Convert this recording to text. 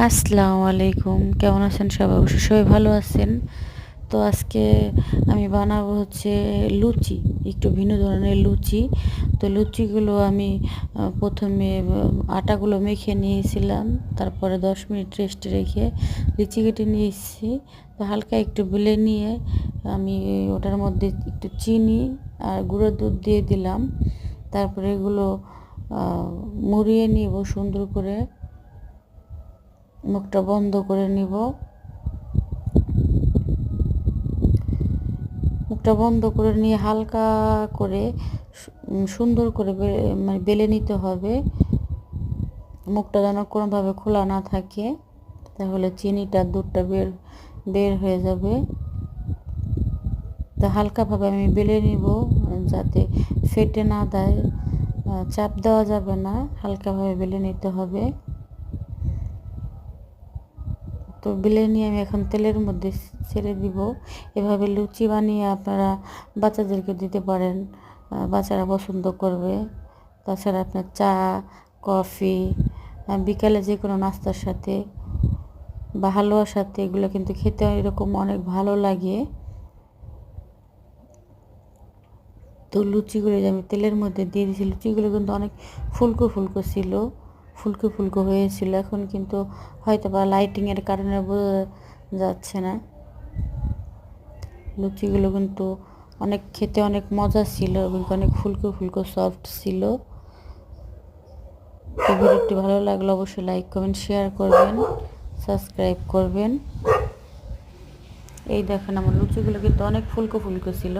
আসসালামু আলাইকুম, কেমন আছেন সবাই? অবশ্যই সবাই ভালো আছেন। তো আজকে আমি বানাবো হচ্ছে লুচি, একটু ভিন্ন ধরনের লুচি। তো লুচিগুলো আমি প্রথমে আটাগুলো মেখে নিয়েছিলাম, তারপরে 10 মিনিট রেস্টে রেখে লিচি কেটে নিয়ে এসেছি। তো হালকা একটু বেলে নিয়ে আমি ওটার মধ্যে একটু চিনি আর গুঁড়ো দুধ দিয়ে দিলাম। তারপরে এগুলো মুড়িয়ে নিব সুন্দর করে, মুখটা বন্ধ করে নিব। মুখটা বন্ধ করে নিয়ে হালকা করে সুন্দর করে মানে বেলে নিতে হবে। মুখটা যেন কোনোভাবে খোলা না থাকে, তাহলে চিনিটা দুধটা বের বের হয়ে যাবে। তো হালকাভাবে আমি বেলে নিব, যাতে ফেটে না দেয়, চাপ দেওয়া যাবে না, হালকাভাবে বেলে নিতে হবে। তো বেলে নিয়ে আমি এখন তেলের মধ্যে ছেড়ে দিব। এভাবে লুচি বানিয়ে আপনারা বাচ্চাদেরকে দিতে পারেন, বাচ্চারা পছন্দ করবে। তাছাড়া আপনার চা, কফি, বিকালে যে কোনো নাস্তার সাথে বা হালুয়ার সাথে এগুলো কিন্তু খেতে এরকম অনেক ভালো লাগে। তো লুচিগুলো যে আমি তেলের মধ্যে দিয়ে দিয়েছি, লুচিগুলো কিন্তু অনেক ফুলকো ফুলকো ছিল, ফুলকো ফুলকো হয়েছিল। এখন কিন্তু হয়তো বা লাইটিংয়ের কারণে বোঝা যাচ্ছে না। লুচিগুলো কিন্তু অনেক খেতে অনেক মজা ছিল এবং অনেক ফুলকো ফুলকো সফট ছিল। তো ভিডিওটি ভালো লাগলে অবশ্যই লাইক কমেন্ট শেয়ার করবেন, সাবস্ক্রাইব করবেন। এই দেখেন আমার লুচিগুলো কিন্তু অনেক ফুলকো ফুলকো ছিল।